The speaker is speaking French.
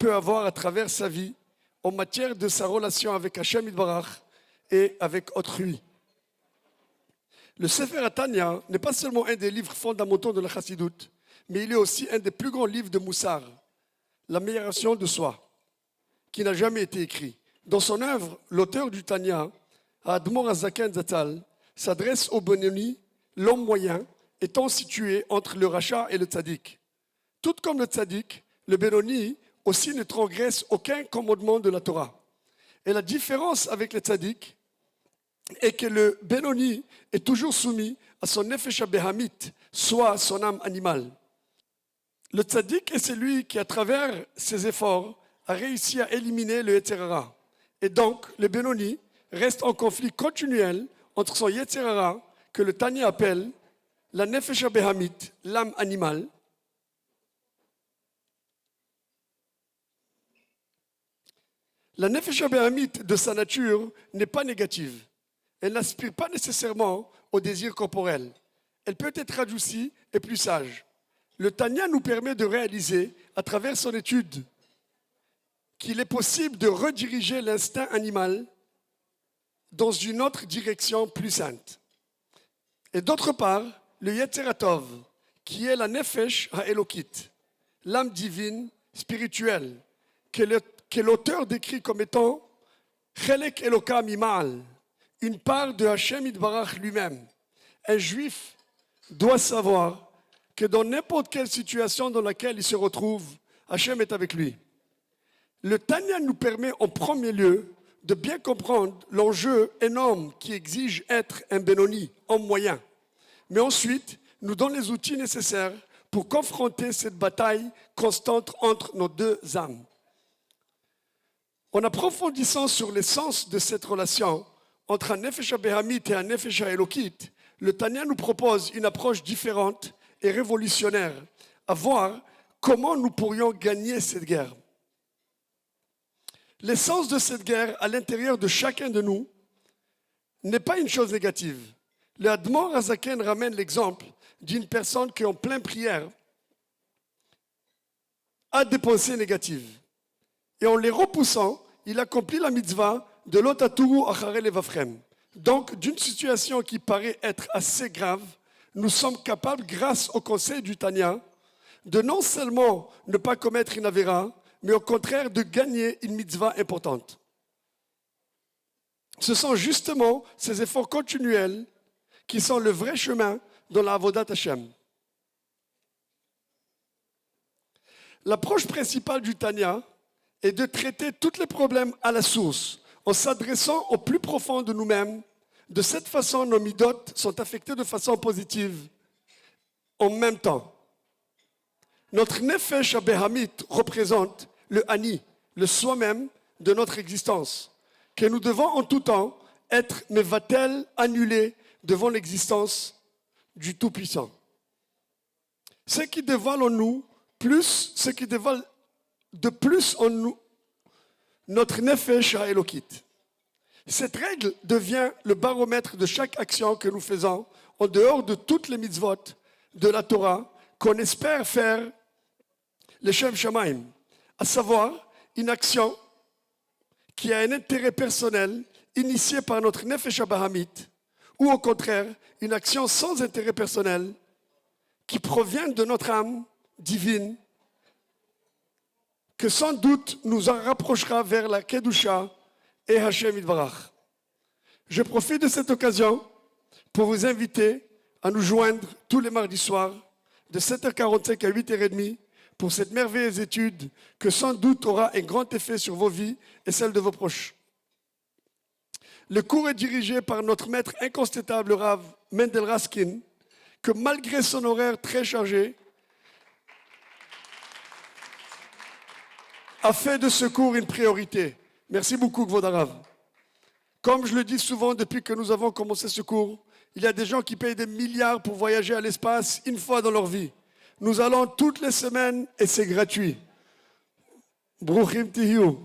peut avoir à travers sa vie en matière de sa relation avec Hashem Yitbarach et avec autrui. Le Sefer HaTanya n'est pas seulement un des livres fondamentaux de la Chassidoute, mais il est aussi un des plus grands livres de Moussar, l'amélioration de soi, qui n'a jamais été écrit. Dans son œuvre, l'auteur du Tanya, Admor HaZaken Zatzal, s'adresse au Benoni, l'homme moyen, étant situé entre le Racha et le Tzadik. Tout comme le Tzadik, le Benoni aussi ne transgresse aucun commandement de la Torah. Et la différence avec le Tzadik est que le Benoni est toujours soumis à son Nefesh HaBehamit, soit à son âme animale. Le Tzadik est celui qui, à travers ses efforts, a réussi à éliminer le Yetzer Hara. Et donc, le Benoni reste en conflit continuel entre son Yetzer Hara, que le Tanya appelle la Nefesh HaBehamit, l'âme animale, la Nefesh HaBehamit de sa nature n'est pas négative. Elle n'aspire pas nécessairement au désir corporel. Elle peut être radoucie et plus sage. Le Tanya nous permet de réaliser, à travers son étude, qu'il est possible de rediriger l'instinct animal dans une autre direction plus sainte. Et d'autre part, le Yetzer Hatov, qui est la Nefesh HaElokit, l'âme divine, spirituelle, que l'auteur décrit comme étant Chelek Eloka Mimal, une part de Hashem Yitbarach lui-même. Un juif doit savoir que dans n'importe quelle situation dans laquelle il se retrouve, Hashem est avec lui. Le Tanya nous permet en premier lieu de bien comprendre l'enjeu énorme qui exige être un Benoni, homme moyen. Mais ensuite, nous donne les outils nécessaires pour confronter cette bataille constante entre nos deux âmes. En approfondissant sur l'essence de cette relation entre un Nefesh HaBehamit et un Nefesh HaElokit, le Tanya nous propose une approche différente et révolutionnaire à voir comment nous pourrions gagner cette guerre. L'essence de cette guerre à l'intérieur de chacun de nous n'est pas une chose négative. Le Admor HaZaken ramène l'exemple d'une personne qui, en pleine prière, a des pensées négatives. Et en les repoussant, il accomplit la mitzvah de l'Otaturu Acharei Levavchem. Donc, d'une situation qui paraît être assez grave, nous sommes capables, grâce au conseil du Tanya, de non seulement ne pas commettre une avéra, mais au contraire de gagner une mitzvah importante. Ce sont justement ces efforts continuels qui sont le vrai chemin dans la Avodat Hashem. L'approche principale du Tanya est de traiter tous les problèmes à la source, en s'adressant au plus profond de nous-mêmes. De cette façon, nos midot sont affectés de façon positive en même temps. Notre Nefesh HaBehamit représente le Ani, le soi-même de notre existence, que nous devons en tout temps être mevatel, annulé devant l'existence du Tout-Puissant. Ce qui dévoile en nous plus, ce qui dévoile de plus en nous, notre Nefesh HaElokit. Cette règle devient le baromètre de chaque action que nous faisons en dehors de toutes les mitzvot de la Torah qu'on espère faire les Shem Shamaim, à savoir une action qui a un intérêt personnel initié par notre Nefesh HaBehamit, ou au contraire une action sans intérêt personnel qui provient de notre âme divine, que sans doute nous en rapprochera vers la Kedusha et Hashem Yitbarach. Je profite de cette occasion pour vous inviter à nous joindre tous les mardis soirs de 7h45 à 8h30 pour cette merveilleuse étude que sans doute aura un grand effet sur vos vies et celles de vos proches. Le cours est dirigé par notre maître incontestable, le Rav Mendel Raskin, que malgré son horaire très chargé, a fait de ce cours une priorité. Merci beaucoup, Kvod Harav. Comme je le dis souvent depuis que nous avons commencé ce cours, il y a des gens qui payent des milliards pour voyager à l'espace une fois dans leur vie. Nous allons toutes les semaines et c'est gratuit. Bruchim Tihiou.